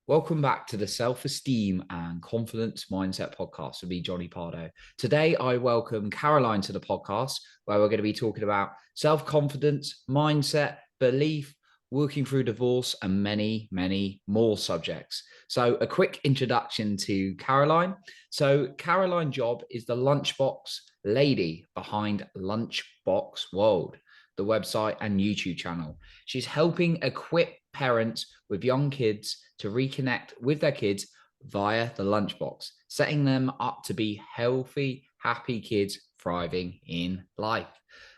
Welcome back to the Self-Esteem and Confidence Mindset podcast with me, Johnny Pardo. Today, I welcome Caroline to the podcast, where we're going to be talking about self-confidence, mindset, belief, working through divorce, and many, many more subjects. So a quick introduction to Caroline. So Caroline Job is the Lunchbox lady behind Lunchbox World, the website and YouTube channel. She's helping equip parents with young kids to reconnect with their kids via the lunchbox, setting them up to be healthy, happy kids thriving in life.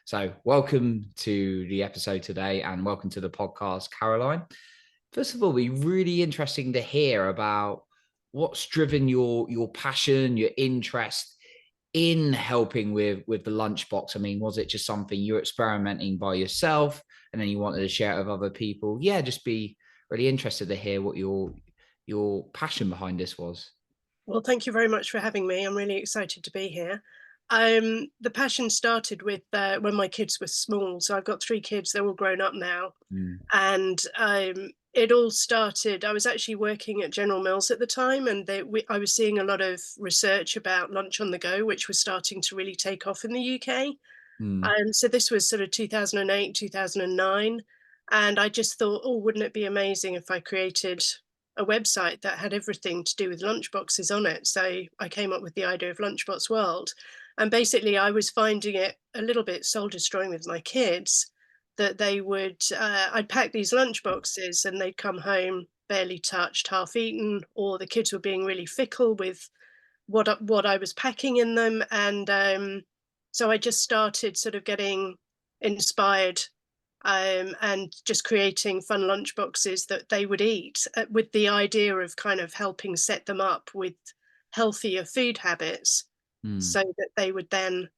So, welcome to the episode today and welcome to the podcast, Caroline. First of all, it'd be really interesting to hear about what's driven your passion, your interest in helping with the lunchbox. I mean, was it just something you're experimenting by yourself and then you wanted to share it with other people? Yeah, just be really interested to hear what your passion behind this was. Well, thank you very much for having me. I'm really excited to be here. The passion started with when my kids were small. So I've got three kids; they're all grown up now, Mm, and it all started. I was actually working at General Mills at the time, and I was seeing a lot of research about lunch on the go, which was starting to really take off in the UK. mm, And so this was sort of 2008, 2009. And I just thought, oh, wouldn't it be amazing if I created a website that had everything to do with lunchboxes on it? So I came up with the idea of Lunchbox World. And basically, I was finding it a little bit soul destroying with my kids that I'd pack these lunchboxes and they'd come home barely touched, half eaten, or the kids were being really fickle with what I was packing in them, and so I just started sort of getting inspired, and just creating fun lunch boxes that they would eat, with the idea of kind of helping set them up with healthier food habits, mm. so that they would then,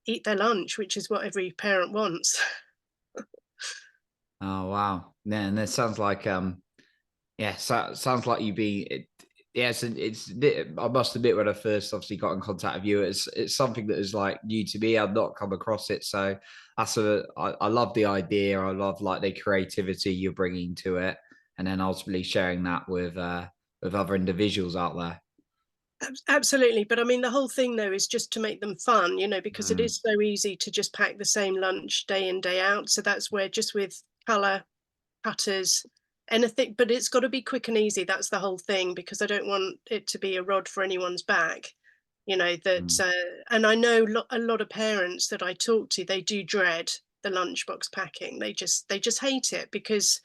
eat their lunch, which is what every parent wants. Oh wow. Yeah, and it sounds like yeah, sounds like you be it, yeah, I must admit when I first obviously got in contact with you, it's something that is like new to me. I've not come across it. So I love the idea. I love like the creativity you're bringing to it. And then ultimately sharing that with other individuals out there. Absolutely, but I mean, the whole thing though is just to make them fun, because it Mm, is so easy to just pack the same lunch day in, day out. So that's where just with color, cutters, anything, but it's got to be quick and easy. That's the whole thing, because I don't want it to be a rod for anyone's back. mm, And I know a lot of parents that I talk to, they do dread the lunchbox packing. They just hate it because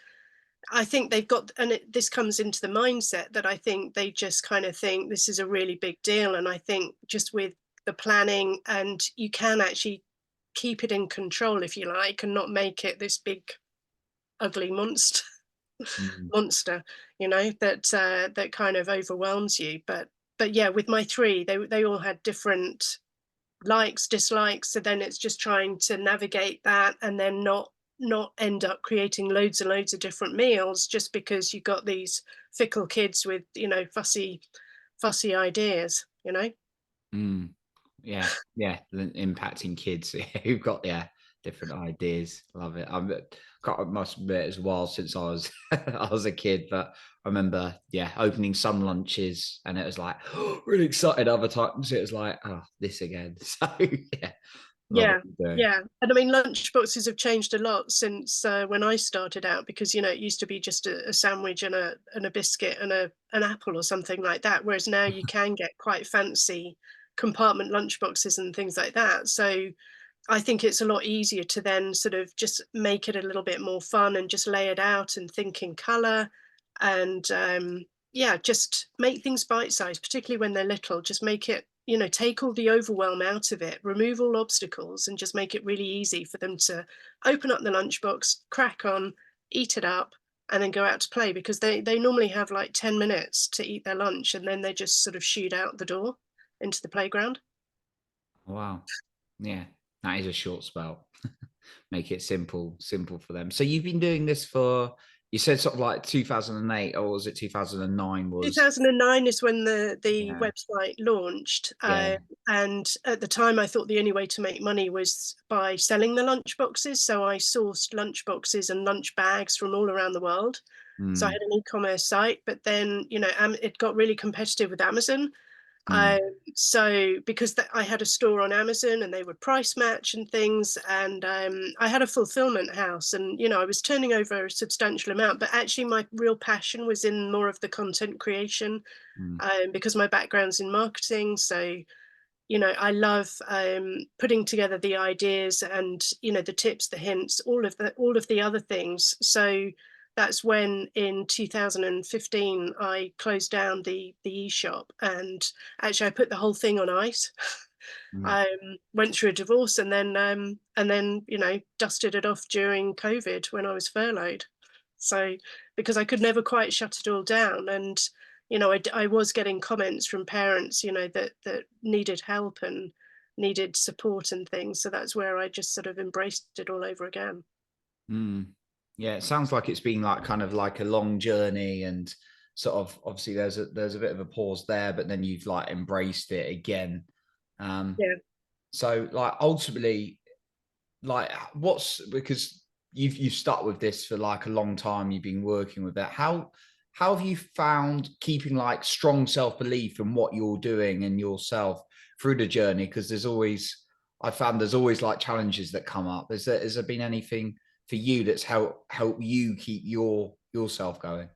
I think they've got, and this comes into the mindset that I think they just kind of think this is a really big deal. And I think just with the planning, and you can actually keep it in control if you like, and not make it this big ugly monster. mm. Monster, that kind of overwhelms you. But yeah, with my three, they all had different likes, dislikes. So then it's just trying to navigate that, and then not end up creating loads and loads of different meals just because you've got these fickle kids with fussy ideas. Mm. Yeah, yeah, impacting kids who've got different ideas. Love it. I must admit, it's a while since I was I was a kid, but I remember opening some lunches and it was like really excited. Other times it was like, oh, this again. So yeah, love what Yeah, you're doing. yeah, and I mean, lunchboxes have changed a lot since, when I started out, because, it used to be just a sandwich and a biscuit and an apple or something like that, whereas now you can get quite fancy compartment lunchboxes and things like that. So I think it's a lot easier to then sort of just make it a little bit more fun and just lay it out and think in color, and yeah, just make things bite sized, particularly when they're little. Just make it, take all the overwhelm out of it, remove all obstacles, and just make it really easy for them to open up the lunchbox, crack on, eat it up, and then go out to play, because they normally have like 10 minutes to eat their lunch, and then they just sort of shoot out the door into the playground. Wow. Yeah, that is a short spell. Make it simple for them. So you've been doing this for You said sort of like 2008, or was it 2009 was? 2009 is when the Yeah. website launched, Yeah. and at the time, I thought the only way to make money was by selling the lunchboxes. So I sourced lunchboxes and lunch bags from all around the world. So I Mm, had an e-commerce site, but then it got really competitive with Amazon. mm, Um, so because I had a store on Amazon and they would price match and things, and I had a fulfillment house, and I was turning over a substantial amount, but actually my real passion was in more of the content creation, mm, because my background's in marketing. So I love putting together the ideas and the tips, the hints, all of the other things. So that's when in 2015 I closed down the eShop, and actually I put the whole thing on ice. mm, Went through a divorce, and then dusted it off during COVID when I was furloughed. So because I could never quite shut it all down, and I was getting comments from parents, that needed help and needed support and things. So that's where I just sort of embraced it all over again. mm. Yeah, it sounds like it's been like kind of like a long journey, and sort of obviously there's a bit of a pause there, but then you've like embraced it again. Um, Yeah. so like ultimately, like what's because you've stuck with this for like a long time, you've been working with that. How have you found keeping like strong self-belief in what you're doing and yourself through the journey? Because I found there's always like challenges that come up. Has there been anything for you that's help you keep yourself going?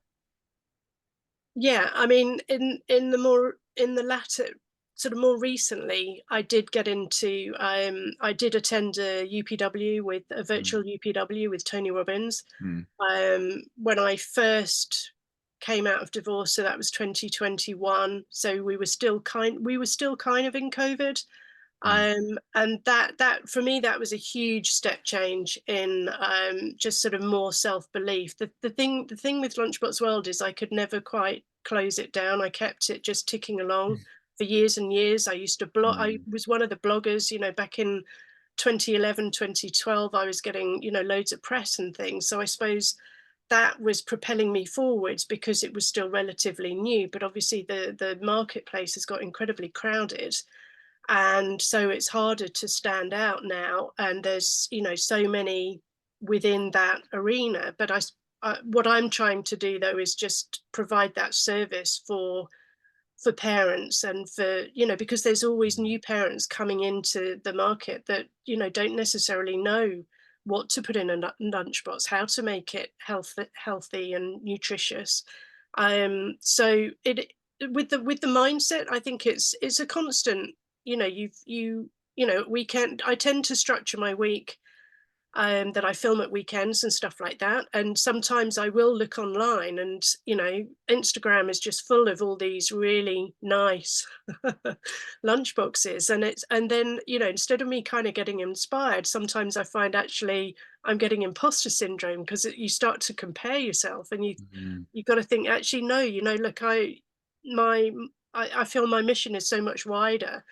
Yeah, I mean, in the latter, sort of more recently, I did get into I did attend a UPW, with a Mm, virtual UPW with Tony Robbins. mm, When I first came out of divorce, so that was 2021. So we were still kind of in COVID. mm, And that for me, that was a huge step change in just sort of more self-belief. The thing with Lunchbox World is I could never quite close it down. I kept it just ticking along for years and years. I used to blog. I mm, was one of the bloggers, back in 2011, 2012. I was getting, loads of press and things. So I suppose that was propelling me forwards because it was still relatively new. But obviously the marketplace has got incredibly crowded, and so it's harder to stand out now, and there's so many within that arena. But what I'm trying to do, though, is just provide that service for parents, and for because there's always mm, new parents coming into the market that don't necessarily know what to put in a lunchbox, how to make it healthy and nutritious. So it with the mindset, I think it's a constant. Weekend, I tend to structure my week, that I film at weekends and stuff like that. And sometimes I will look online, and Instagram is just full of all these really nice lunch boxes. And then instead of me kind of getting inspired, sometimes I find actually I'm getting imposter syndrome, because you start to compare yourself, and mm, you've got to think, actually no, look, my I feel my mission is so much wider.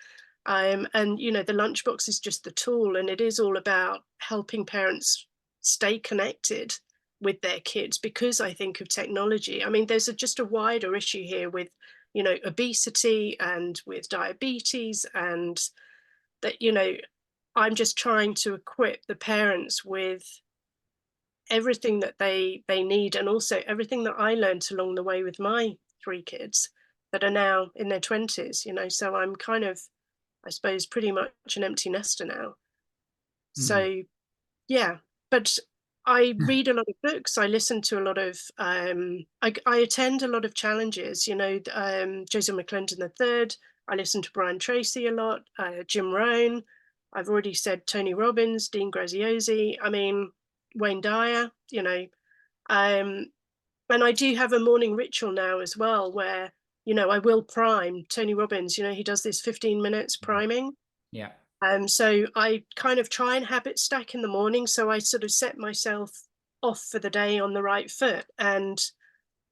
And the lunchbox is just the tool, and it is all about helping parents stay connected with their kids, because I think of technology. I mean, there's just a wider issue here with obesity and with diabetes, and that I'm just trying to equip the parents with everything that they need, and also everything that I learned along the way with my three kids that are now in their 20s. So I'm kind of, I suppose, pretty much an empty nester now. mm. So yeah, but I read a lot of books. I listen to a lot of. I attend a lot of challenges. Joseph McClendon III. I listen to Brian Tracy a lot. Jim Rohn. I've already said Tony Robbins, Dean Graziosi. I mean, Wayne Dyer. Um, and I do have a morning ritual now as well, where I will prime Tony Robbins. He does this 15 minutes Yeah. priming. Yeah. So I kind of try and habit stack in the morning. So I sort of set myself off for the day on the right foot. And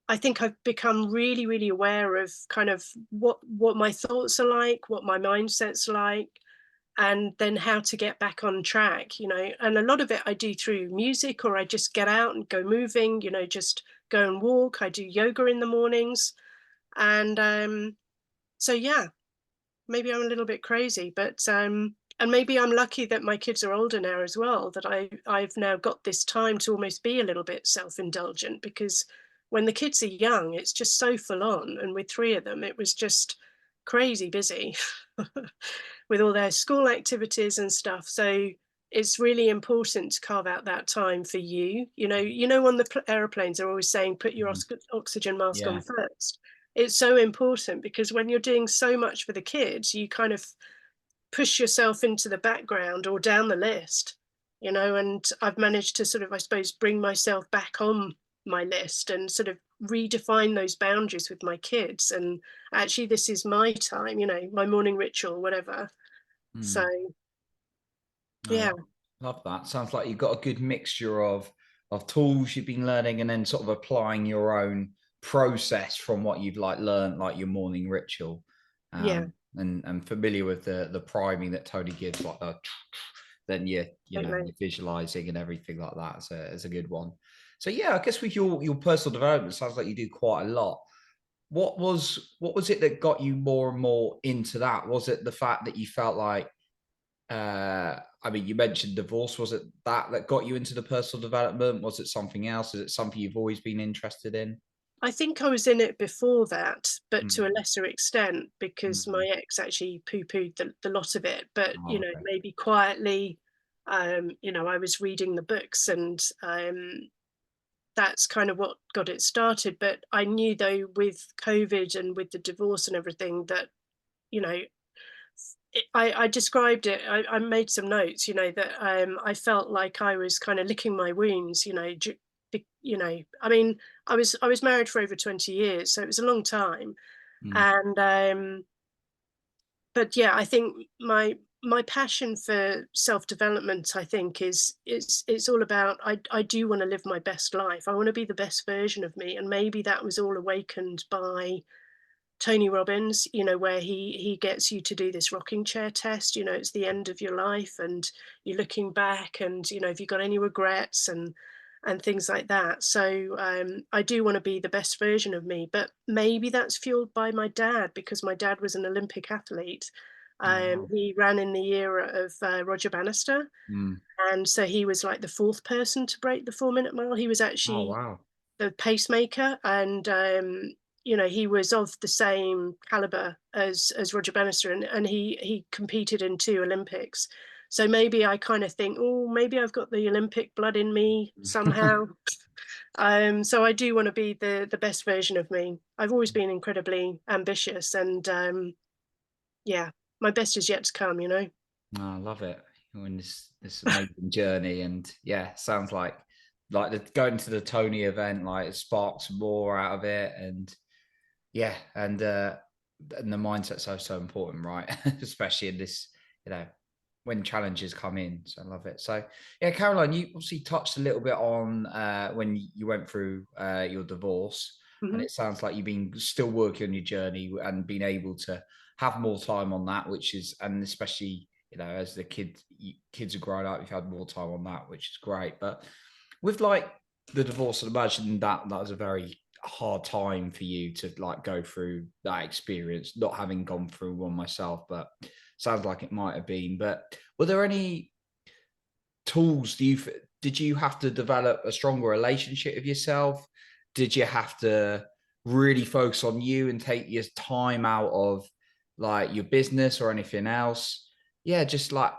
I think I've become really, really aware of kind of what my thoughts are like, what my mindset's like. and then how to get back on track, and a lot of it I do through music, or I just get out and go moving, just go and walk. I do yoga in the mornings. And so yeah, maybe I'm a little bit crazy, but and maybe I'm lucky that my kids are older now as well, that I've now got this time to almost be a little bit self-indulgent, because when the kids are young, it's just so full on. And with three of them, it was just crazy busy with all their school activities and stuff. So it's really important to carve out that time for you. On the aeroplanes, they're always saying, put your Mhm. oxygen mask on Yeah. first. It's so important, because when you're doing so much for the kids, you kind of push yourself into the background or down the list, and I've managed to sort of, I suppose, bring myself back on my list and sort of redefine those boundaries with my kids. And actually, this is my time, my morning ritual, whatever. So, Mm. I yeah, love that. Sounds like you've got a good mixture of tools you've been learning and then sort of applying your own process from what you've like learned, like your morning ritual. yeah, And familiar with the priming that Tony gives, like then totally. you're visualizing and everything like that. So it's a good one. So yeah, I guess with your personal development, sounds like you do quite a lot. What was it that got you more and more into that? Was it the fact that you felt like I mean, you mentioned divorce. Was it that got you into the personal development? Was it something else? Is it something you've always been interested in? I think I was in it before that, but to a Mm, lesser extent, because my mm. ex actually poo-pooed the lot of it. But, Oh, okay. maybe quietly, I was reading the books, and that's kind of what got it started. But I knew, though, with COVID and with the divorce and everything, that, you know, I described it. I made some notes, that I felt like I was kind of licking my wounds, I mean, I was married for over 20 years, so it was a long time. Mm, And but yeah, I think my passion for self-development, I think, it's all about, I do want to live my best life. I want to be the best version of me. And maybe that was all awakened by Tony Robbins, where he gets you to do this rocking chair test. It's the end of your life, and you're looking back, and have you got any regrets, and things like that. So I do want to be the best version of me, but maybe that's fueled by my dad, because my dad was an Olympic athlete. oh, wow. He ran in the era of Roger Bannister, Mm, and so he was like the fourth person to break the 4-minute mile. He was oh, actually wow. the pacemaker. And he was of the same caliber as Roger Bannister, and he competed in two Olympics. So maybe I kind of think, oh, maybe I've got the Olympic blood in me somehow. So I do want to be the best version of me. I've always been incredibly ambitious, and yeah, my best is yet to come. No, I love it. You're in this amazing journey, and yeah, sounds like going to the Tony event, like it sparks more out of it, and yeah, and the mindset's so important, right? Especially in this, you know, when challenges come in. So I love it. So yeah, Caroline, you obviously touched a little bit on when you went through your divorce, and Hmm. it sounds like you've been still working on your journey and being able to have more time on that, which is, and especially as the kids are growing up, you've had more time on that, which is great. But with like the divorce, I imagine that was a very hard time for you to like go through that experience, not having gone through one myself, but sounds like it might have been. But were there any tools did you have to develop a stronger relationship with yourself? Did you have to really focus on you and take your time out of like your business or anything else? Yeah, just like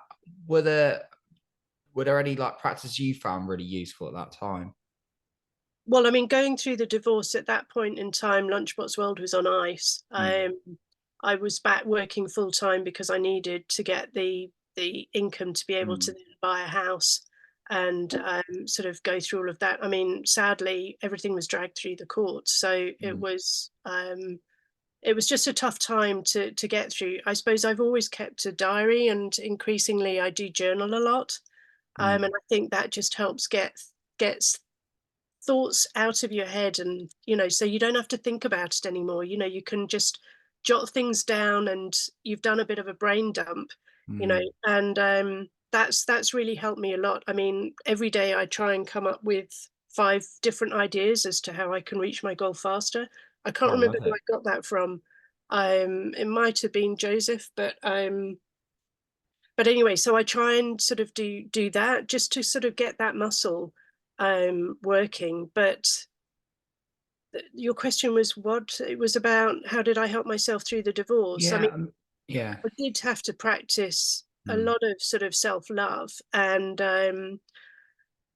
were there were there any like practices you found really useful at that time? Well, I mean, going through the divorce at that point in time, Lunchbox World was on ice. Mm, I was back working full time because I needed to get the income to be able to mm, then buy a house and sort of go through all of that. I mean, sadly, everything was dragged through the courts, so mm, it was just a tough time to get through. I suppose I've always kept a diary, and increasingly I do journal a lot, and mm, I think that just helps gets thoughts out of your head. And so you don't have to think about it anymore. You can just jot things down, and you've done a bit of a brain dump. you know, Mm. and that's really helped me a lot. I mean, every day I try and come up with 5 different ideas as to how I can reach my goal faster. I can't Oh, I remember love who it. I got that from. It might have been Joseph, but anyway, so I try and sort of do that just to sort of get that muscle working. But your question was what? It was about how did I help myself through the divorce? I Yeah, mean, yeah. I did have to practice a Mm. lot of sort of self-love, and um,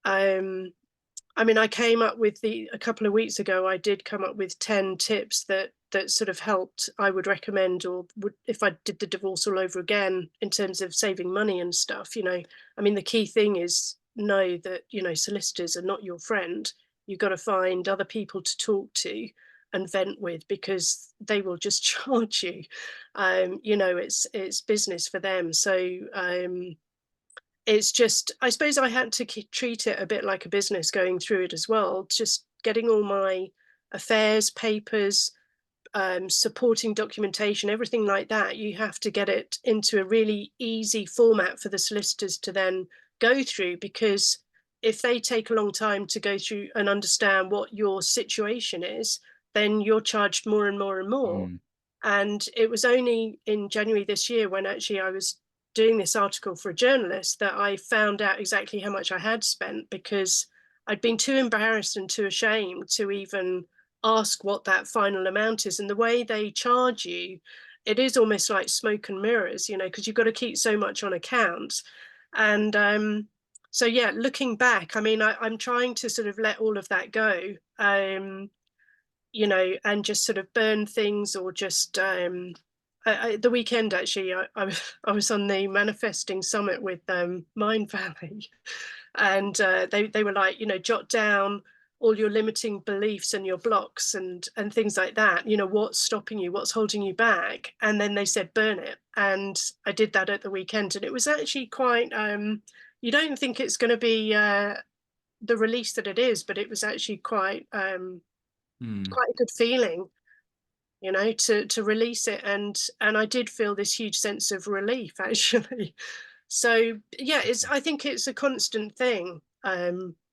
I mean, I came up with the a couple of weeks ago, I did come up with 10 tips that sort of helped, I would recommend, or would if I did the divorce all over again in terms of saving money and stuff, you know. I mean, the key thing is know that, you know, solicitors are not your friend. You've got to find other people to talk to and vent with because they will just charge you. You know, it's business for them. So it's just I suppose I had to treat it a bit like a business going through it as well, just getting all my affairs, papers, supporting documentation, everything like that. You have to get it into a really easy format for the solicitors to then go through because if they take a long time to go through and understand what your situation is, then you're charged more and more and more. Mm. And it was only in January this year when actually I was doing this article for a journalist that I found out exactly how much I had spent because I'd been too embarrassed and too ashamed to even ask what that final amount is. And the way they charge you, it is almost like smoke and mirrors, you know, because you've got to keep so much on account. And so, yeah, looking back, I mean, I'm trying to sort of let all of that go. You know, and just sort of burn things or just the weekend actually I was on the manifesting summit with Mind Valley and they were like, you know, jot down all your limiting beliefs and your blocks and things like that, you know, what's stopping you, what's holding you back, and then they said burn it, and I did that at the weekend and it was actually quite you don't think it's going to be the release that it is, but it was actually Mm. quite a good feeling, you know, to release it, and I did feel this huge sense of relief actually. So yeah, it's I think it's a constant thing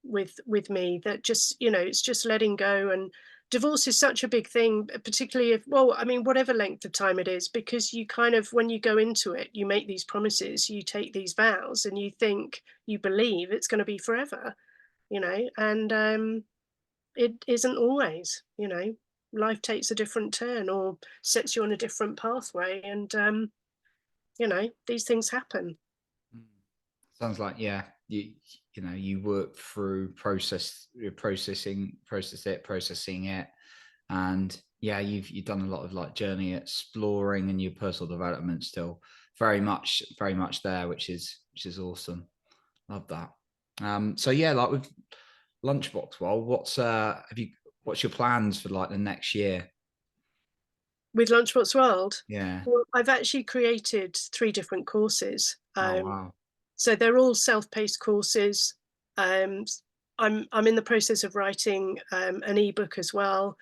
with me that just, you know, it's just letting go. And divorce is such a big thing, particularly if, well, I mean, whatever length of time it is, because you kind of when you go into it, you make these promises, you take these vows, and you think you believe it's going to be forever, you know, and it isn't always, you know. Life takes a different turn or sets you on a different pathway, and you know, these things happen. Mm. Sounds like, yeah, you know, you work through processing it, and yeah, you've done a lot of like journey exploring and your personal development still very much there, which is awesome. Love that. So yeah, like with Lunchbox World, what's your plans for like the next year? With Lunchbox World, Yeah. well, I've actually created 3 different courses. Oh wow. So they're all self-paced courses. Um, I'm in the process of writing an ebook as well.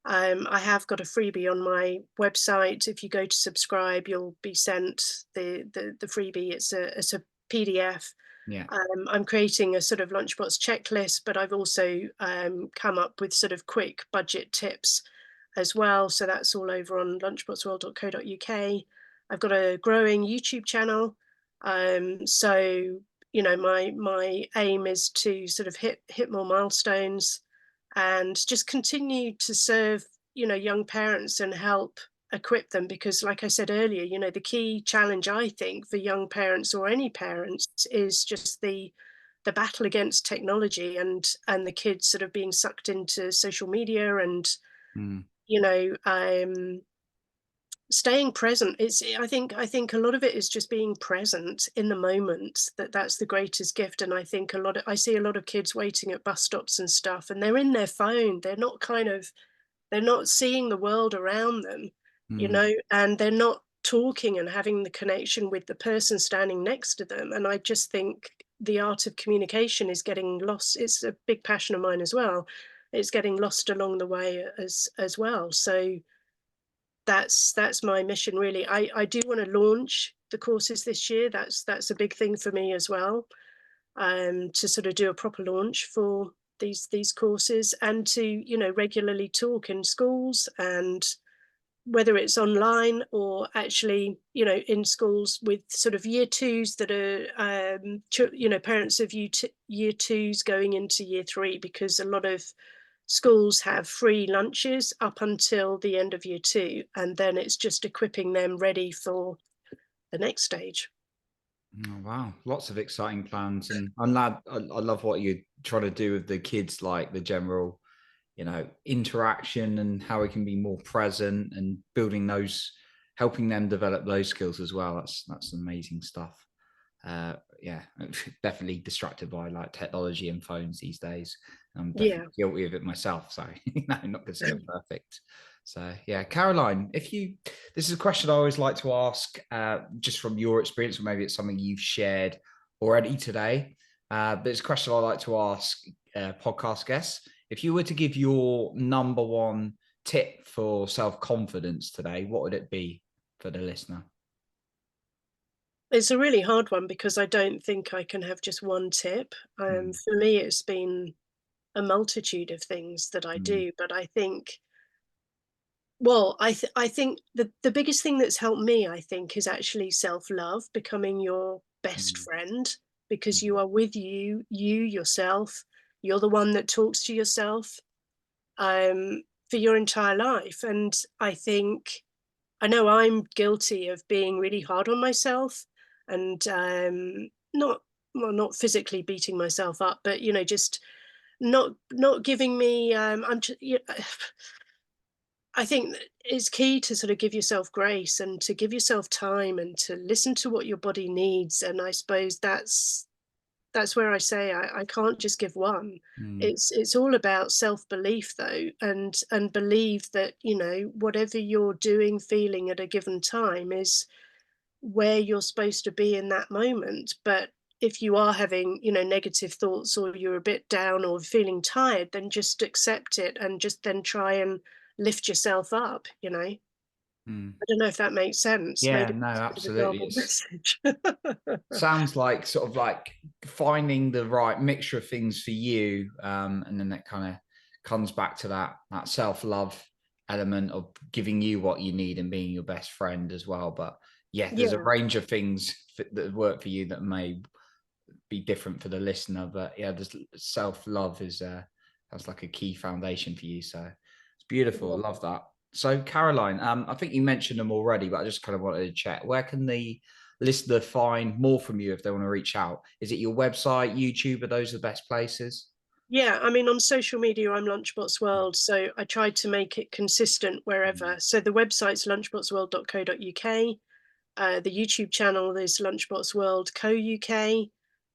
I have got a freebie on my website. If you go to subscribe, you'll be sent the freebie. It's a PDF. Yeah. I'm creating a sort of lunchbox checklist, but I've also come up with sort of quick budget tips as well. So that's all over on lunchboxworld.co.uk. I've got a growing YouTube channel. So you know, my aim is to sort of hit more milestones and just continue to serve, you know, young parents and help equip them, because like I said earlier, you know, the key challenge I think for young parents or any parents is just the battle against technology and the kids sort of being sucked into social media and, Mm. you know, staying present. It's I think a lot of it is just being present in the moment, that's the greatest gift. And I think I see a lot of kids waiting at bus stops and stuff, and they're in their phone, they're not seeing the world around them, you Mm. know, and they're not talking and having the connection with the person standing next to them. And I just think the art of communication is getting lost. It's a big passion of mine as well. It's getting lost along the way as well. So that's my mission really. I do want to launch the courses this year. That's a big thing for me as well, to sort of do a proper launch for these courses, and to, regularly talk in schools, and whether it's online or actually, in schools with sort of year twos that are, parents of year twos going into year three, because a lot of schools have free lunches up until the end of year two, and then it's just equipping them ready for the next stage. Oh, wow, lots of exciting plans, and I'm glad. I love what you're trying to do with the kids, like the general, interaction and how we can be more present and building those, helping them develop those skills as well. That's amazing stuff. Yeah, definitely distracted by like technology and phones these days. I'm Yeah. definitely guilty of it myself. So not considered perfect. So yeah, Caroline, this is a question I always like to ask, just from your experience, or maybe it's something you've shared already today. But it's a question I like to ask podcast guests. If you were to give your number one tip for self-confidence today, what would it be for the listener? It's a really hard one because I don't think I can have just one tip. Mm, For me, it's been a multitude of things that I mm, do, but I think, well, I think the biggest thing that's helped me, I think, is actually self-love, becoming your best mm, friend, because you mm, are with you yourself. You're the one that talks to yourself, for your entire life. And I know I'm guilty of being really hard on myself, and not, well, not physically beating myself up, but just not giving me. I'm just, I think that it's key to sort of give yourself grace, and to give yourself time, and to listen to what your body needs. And I suppose that's where I say I can't just give one. mm, It's all about self-belief though, and believe that, whatever you're doing, feeling at a given time is where you're supposed to be in that moment. But if you are having, negative thoughts, or you're a bit down or feeling tired, then just accept it, and just then try and lift yourself up. mm. I don't know if that makes sense. Yeah, Maybe no, it's a bit of a absolutely. garbled message. Sounds like sort of like finding the right mixture of things for you, and then that kind of comes back to that self-love element of giving you what you need and being your best friend as well. But yeah, there's a Yeah, range of things that work for you that may be different for the listener. But yeah, just self-love is that's like a key foundation for you. So it's beautiful. yeah. Love that. So Caroline, I think you mentioned them already, but I just kind of wanted to check. Where can the listener find more from you if they want to reach out? Is it your website, YouTube? Are those the best places? Yeah, I mean, on social media, I'm Lunchbox World, so I tried to make it consistent Mm, wherever. So the website's lunchboxworld.co.uk. The YouTube channel is Lunchbox World Co UK.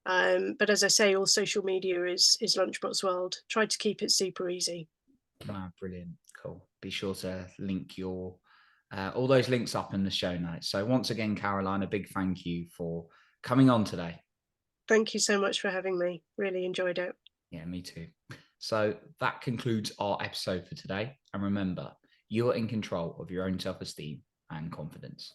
But as I say, all social media is Lunchbox World. Tried to keep it super easy. brilliant. Cool. Be sure to link your all those links up in the show notes. So once again, Caroline, a big thank you for coming on today. Thank you so much for having me. Really enjoyed it. Yeah, me too. So that concludes our episode for today. And remember, you're in control of your own self esteem and confidence.